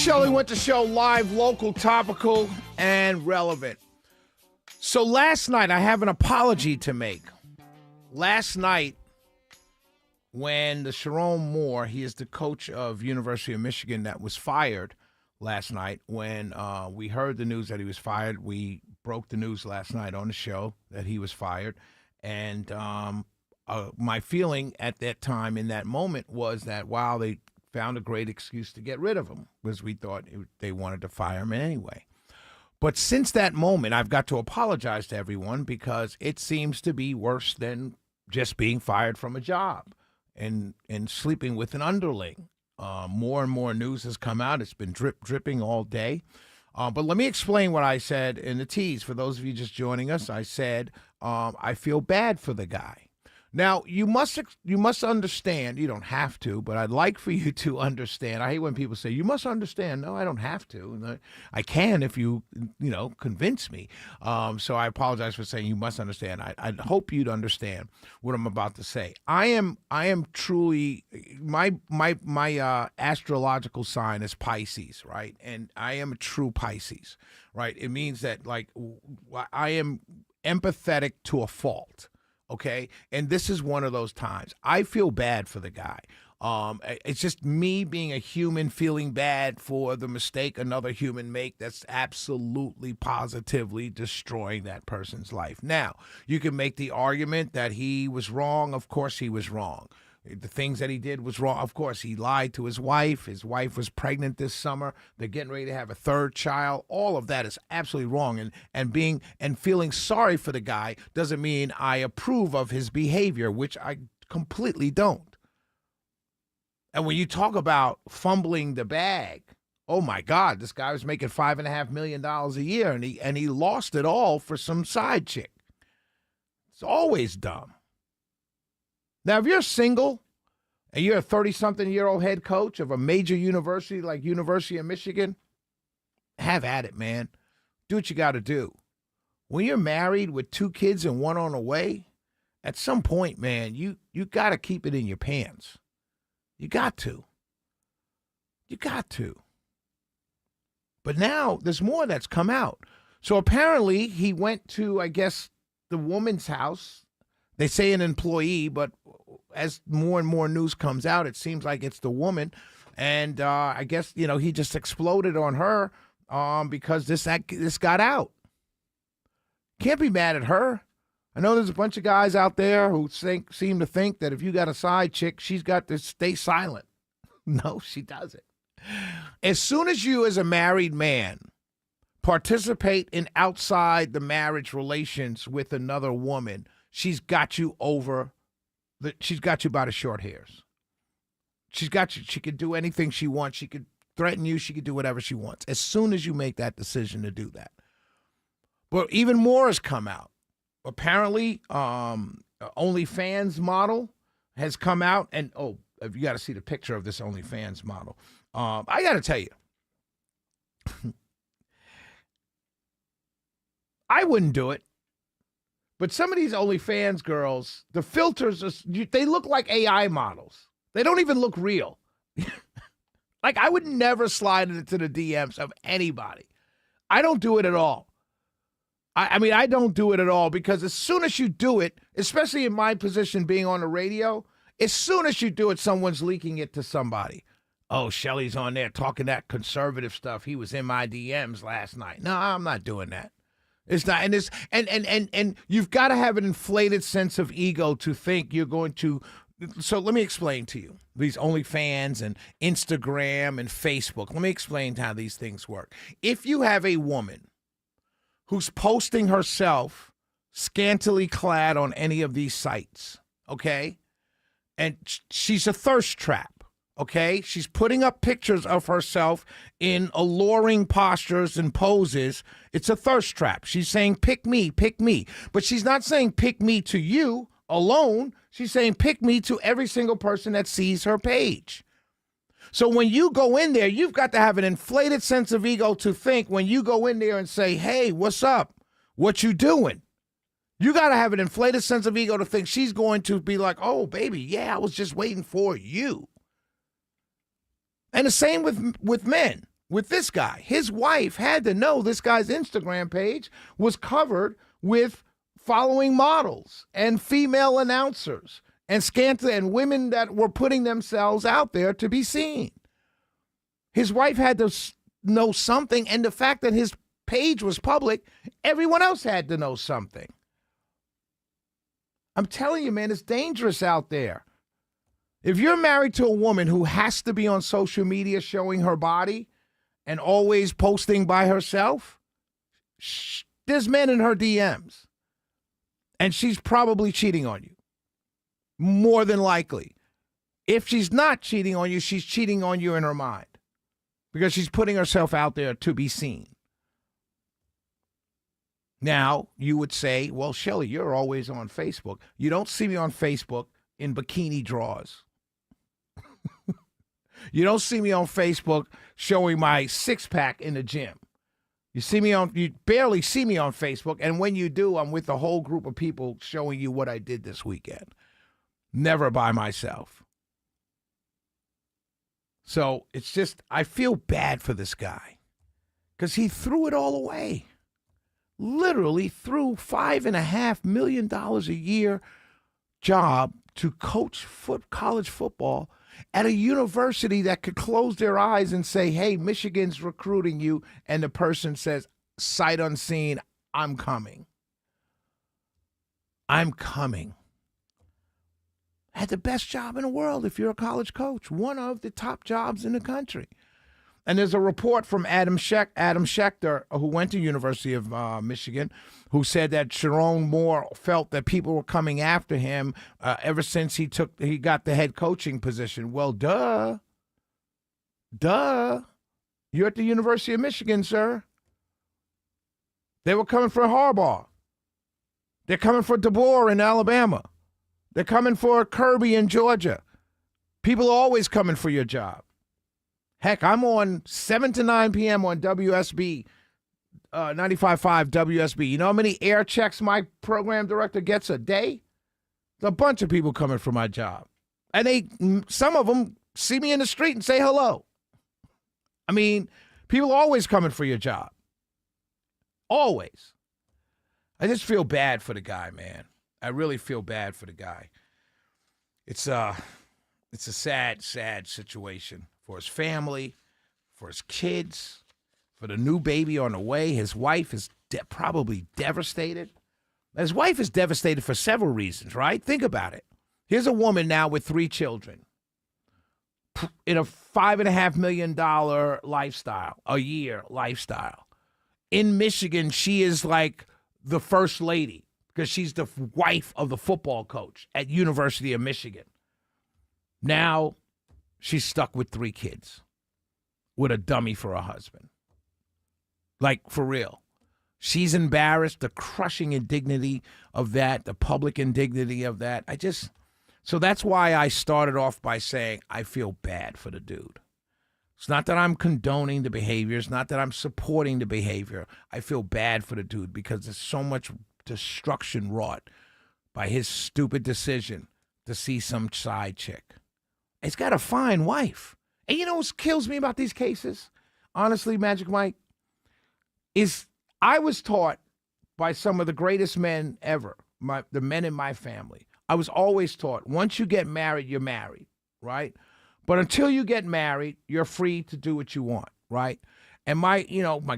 Sherrone went to show live, local, topical, and relevant. So last night, I have an apology to make. Last night, when the Sherrone Moore, he is the coach of University of Michigan that was fired last night. When we heard the news that he was fired, we broke the news last night on the show that he was fired. And my feeling at that time, in that moment, was that, wow, they found a great excuse to get rid of him, because we thought they wanted to fire him anyway. But since that moment, I've got to apologize to everyone, because it seems to be worse than just being fired from a job and sleeping with an underling. More and more news has come out. It's been dripping all day. But let me explain what I said in the tease. For those of you just joining us, I said I feel bad for the guy. Now, you must understand, you don't have to, but I'd like for you to understand. I hate when people say, you must understand. No, I don't have to. I can if you convince me. So I apologize for saying you must understand. I hope you'd understand what I'm about to say. I am truly, my astrological sign is Pisces, right? And I am a true Pisces, right? It means that, like, I am empathetic to a fault. Okay, and this is one of those times. I feel bad for the guy. It's just me being a human feeling bad for the mistake another human make that's absolutely positively destroying that person's life. Now, you can make the argument that he was wrong. Of course he was wrong. The things that he did was wrong. Of course, he lied to his wife. His wife was pregnant this summer. They're getting ready to have a third child. All of that is absolutely wrong. And feeling sorry for the guy doesn't mean I approve of his behavior, which I completely don't. And when you talk about fumbling the bag, oh my God, this guy was making $5.5 million a year, and he lost it all for some side chick. It's always dumb. Now, if you're single and you're a 30-something-year-old head coach of a major university like University of Michigan, have at it, man. Do what you got to do. When you're married with 2 kids and 1 on the way, at some point, man, you got to keep it in your pants. You got to. You got to. But now there's more that's come out. So apparently he went to, I guess, the woman's house. They say an employee, but as more and more news comes out, it seems like it's the woman. And I guess, he just exploded on her because this got out. Can't be mad at her. I know there's a bunch of guys out there who seem to think that if you got a side chick, she's got to stay silent. No, she doesn't. As soon as you, as a married man, participate in outside the marriage relations with another woman, she's got you she's got you by the short hairs. She's got you. She could do anything she wants. She could threaten you. She could do whatever she wants as soon as you make that decision to do that. But even more has come out. Apparently, OnlyFans model has come out. And, you got to see the picture of this OnlyFans model. I got to tell you, I wouldn't do it. But some of these OnlyFans girls, the filters, they look like AI models. They don't even look real. Like, I would never slide into the DMs of anybody. I don't do it at all. I don't do it at all, because as soon as you do it, especially in my position being on the radio, as soon as you do it, someone's leaking it to somebody. Oh, Shelly's on there talking that conservative stuff. He was in my DMs last night. No, I'm not doing that. It's not, and you've got to have an inflated sense of ego to think you're going to. So let me explain to you these OnlyFans and Instagram and Facebook. Let me explain how these things work. If you have a woman who's posting herself scantily clad on any of these sites, okay, and she's a thirst trap. Okay, she's putting up pictures of herself in alluring postures and poses. It's a thirst trap. She's saying, pick me, pick me. But she's not saying pick me to you alone. She's saying pick me to every single person that sees her page. So when you go in there, you've got to have an inflated sense of ego to think when you go in there and say, hey, what's up? What you doing? You got to have an inflated sense of ego to think she's going to be like, oh, baby, yeah, I was just waiting for you. And the same with men. with this guy. His wife had to know this guy's Instagram page was covered with following models and female announcers and women that were putting themselves out there to be seen. His wife had to know something, and the fact that his page was public, everyone else had to know something. I'm telling you, man, it's dangerous out there. If you're married to a woman who has to be on social media showing her body and always posting by herself, there's men in her DMs. And she's probably cheating on you. More than likely. If she's not cheating on you, she's cheating on you in her mind. Because she's putting herself out there to be seen. Now, you would say, well, Shelly, you're always on Facebook. You don't see me on Facebook in bikini drawers. You don't see me on Facebook showing my six-pack in the gym. You barely see me on Facebook, and when you do, I'm with a whole group of people showing you what I did this weekend. Never by myself. So it's just, I feel bad for this guy because he threw it all away. Literally threw $5.5 million a year job to coach college football at a university that could close their eyes and say, hey, Michigan's recruiting you. And the person says, sight unseen, I'm coming. I'm coming. Had the best job in the world if you're a college coach. One of the top jobs in the country. And there's a report from Adam Schechter, who went to University of Michigan, who said that Sherrone Moore felt that people were coming after him ever since he got the head coaching position. Well, duh. You're at the University of Michigan, sir. They were coming for Harbaugh. They're coming for DeBoer in Alabama. They're coming for Kirby in Georgia. People are always coming for your job. Heck, I'm on 7 to 9 p.m. on WSB, 95.5 WSB. You know how many air checks my program director gets a day? There's a bunch of people coming for my job. And some of them see me in the street and say hello. I mean, people are always coming for your job. Always. I just feel bad for the guy, man. I really feel bad for the guy. It's a sad, sad situation for his family, for his kids, for the new baby on the way. His wife is probably devastated. His wife is devastated for several reasons, right? Think about it. Here's a woman now with 3 children in a $5.5 million lifestyle, a year lifestyle. In Michigan, she is like the first lady because she's the wife of the football coach at University of Michigan. Now she's stuck with 3 kids with a dummy for a husband. Like, for real. She's embarrassed, the crushing indignity of that, the public indignity of that. So that's why I started off by saying I feel bad for the dude. It's not that I'm condoning the behavior. It's not that I'm supporting the behavior. I feel bad for the dude because there's so much destruction wrought by his stupid decision to see some side chick. He's got a fine wife. And you know what kills me about these cases? Honestly, Magic Mike, is I was taught by some of the greatest men ever, the men in my family. I was always taught, once you get married, you're married, right? But until you get married, you're free to do what you want, right? And my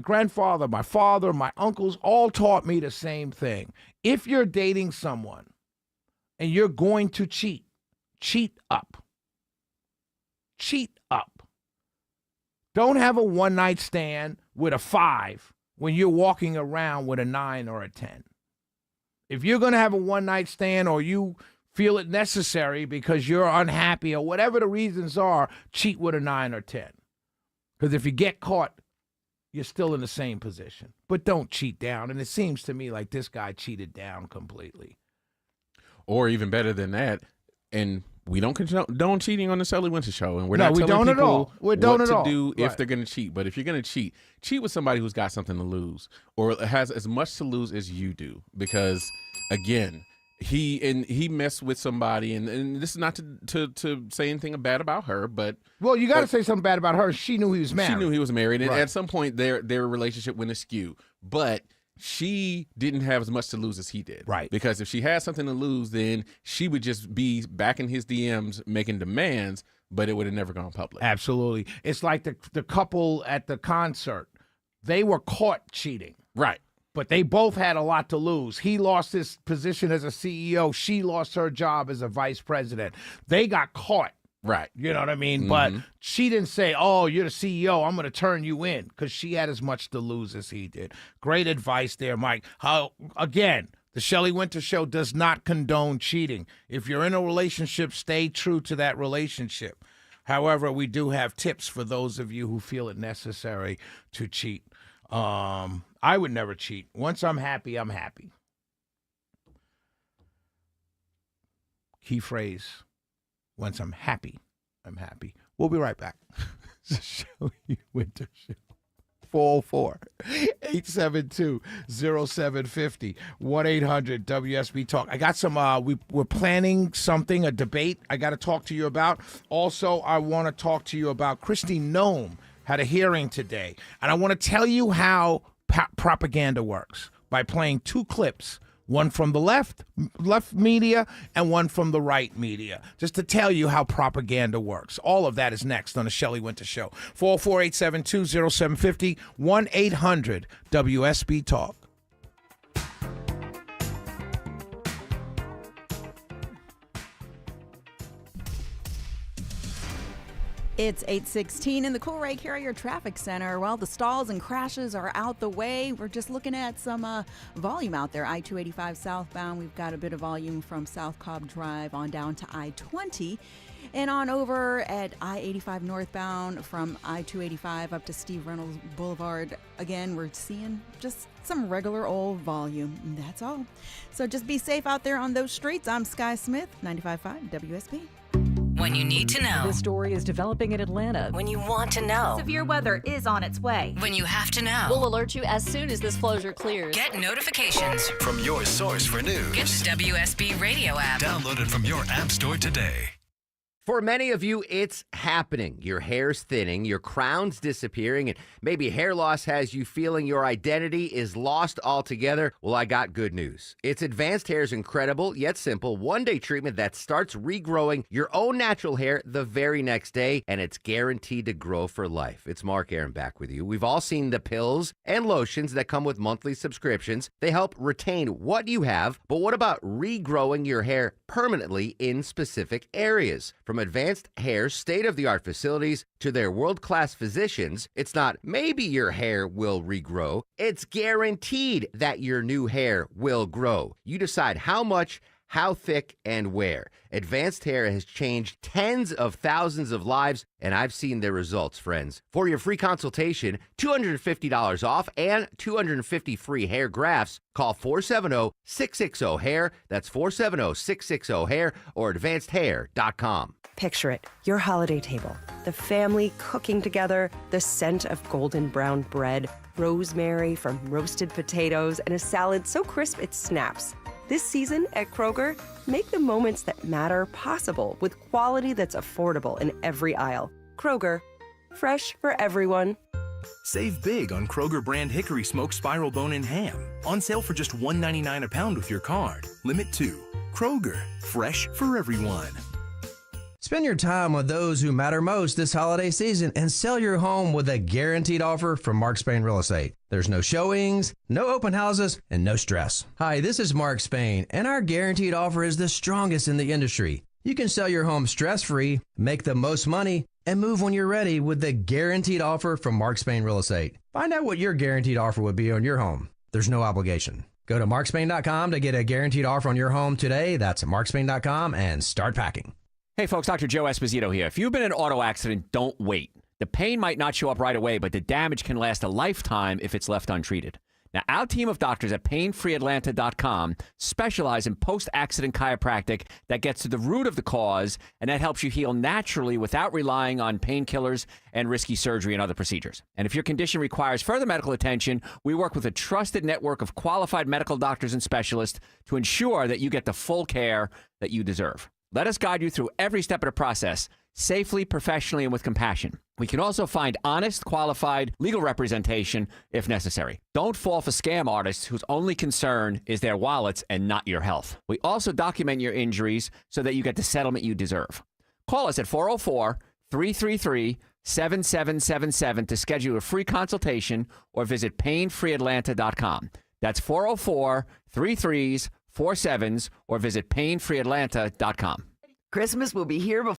grandfather, my father, my uncles all taught me the same thing. If you're dating someone and you're going to cheat up. Cheat up. Don't have a one-night stand with a 5 when you're walking around with a 9 or a 10. If you're going to have a one-night stand or you feel it necessary because you're unhappy or whatever the reasons are, cheat with a 9 or 10. Because if you get caught, you're still in the same position. But don't cheat down. And it seems to me like this guy cheated down completely. Or even better than that, and we don't condone cheating on the Sully Winter Show, and we're not telling don't people what to do if right. they're going to cheat. But if you're going to cheat with somebody who's got something to lose or has as much to lose as you do. Because, again, he messed with somebody, and this is not to say anything bad about her, but you got to say something bad about her. She knew he was married. She knew he was married, and right. At some point their relationship went askew. But she didn't have as much to lose as he did, right? Because if she had something to lose, then she would just be back in his DMs making demands, but it would have never gone public. Absolutely, it's like the couple at the concert. They were caught cheating, right? But they both had a lot to lose. He lost his position as a CEO. She lost her job as a vice president. They got caught. Right. You know what I mean? But she didn't say, oh, you're the CEO, I'm going to turn you in, because she had as much to lose as he did. Great advice there, Mike. Again, the Shelley Winter Show does not condone cheating. If you're in a relationship, stay true to that relationship. However, we do have tips for those of you who feel it necessary to cheat. I would never cheat. Once I'm happy, I'm happy. Key phrase, once I'm happy, I'm happy. We'll be right back. Shelley Winter Show. 404-872-0750, 1-800-WSB Talk. I got some, we're planning something, a debate I got to talk to you about. Also, I want to talk to you about Kristi Noem had a hearing today, and I want to tell you how propaganda works by playing two clips, one from the left media and one from the right media, just to tell you how propaganda works. All of that is next on the Shelley Winter Show. 404-872-0750, 1-800-WSB Talk. It's 8:16 in the Cool Ray Carrier Traffic Center. Well, the stalls and crashes are out the way. We're just looking at some volume out there. I-285 southbound, we've got a bit of volume from South Cobb Drive on down to I-20. And on over at I-85 northbound from I-285 up to Steve Reynolds Boulevard. Again, we're seeing just some regular old volume. And that's all. So just be safe out there on those streets. I'm Sky Smith, 95.5 WSB. When you need to know. This story is developing in Atlanta. When you want to know. Severe weather is on its way. When you have to know. We'll alert you as soon as this closure clears. Get notifications from your source for news. Get the WSB radio app. Download it from your app store today. For many of you, it's happening. Your hair's thinning, your crown's disappearing, and maybe hair loss has you feeling your identity is lost altogether. Well, I got good news. It's Advanced Hair's incredible yet simple one-day treatment that starts regrowing your own natural hair the very next day, and it's guaranteed to grow for life. It's Mark Aaron back with you. We've all seen the pills and lotions that come with monthly subscriptions. They help retain what you have, but what about regrowing your hair permanently in specific areas? From Advanced Hair's state-of-the-art facilities to their world-class physicians, it's not maybe your hair will regrow. It's guaranteed that your new hair will grow. You decide how much, how thick, and where. Advanced Hair has changed tens of thousands of lives, and I've seen their results, friends. For your free consultation, $250 off and 250 free hair grafts, call 470-660-HAIR. That's 470-660-HAIR or advancedhair.com. Picture it, your holiday table, the family cooking together, the scent of golden brown bread, rosemary from roasted potatoes, and a salad so crisp it snaps. This season at Kroger, make the moments that matter possible with quality that's affordable in every aisle. Kroger, fresh for everyone. Save big on Kroger brand Hickory Smoked Spiral Bone and Ham. On sale for just $1.99 a pound with your card. Limit 2. Kroger, fresh for everyone. Spend your time with those who matter most this holiday season and sell your home with a guaranteed offer from Mark Spain Real Estate. There's no showings, no open houses, and no stress. Hi, this is Mark Spain, and our guaranteed offer is the strongest in the industry. You can sell your home stress-free, make the most money, and move when you're ready with the guaranteed offer from Mark Spain Real Estate. Find out what your guaranteed offer would be on your home. There's no obligation. Go to markspain.com to get a guaranteed offer on your home today. That's markspain.com and start packing. Hey folks, Dr. Joe Esposito here. If you've been in an auto accident, don't wait. The pain might not show up right away, but the damage can last a lifetime if it's left untreated. Now, our team of doctors at painfreeatlanta.com specialize in post-accident chiropractic that gets to the root of the cause, and that helps you heal naturally without relying on painkillers and risky surgery and other procedures. And if your condition requires further medical attention, we work with a trusted network of qualified medical doctors and specialists to ensure that you get the full care that you deserve. Let us guide you through every step of the process, safely, professionally, and with compassion. We can also find honest, qualified legal representation if necessary. Don't fall for scam artists whose only concern is their wallets and not your health. We also document your injuries so that you get the settlement you deserve. Call us at 404-333-7777 to schedule a free consultation or visit painfreeatlanta.com. That's 404-33-47s or visit painfreeatlanta.com. Christmas will be here before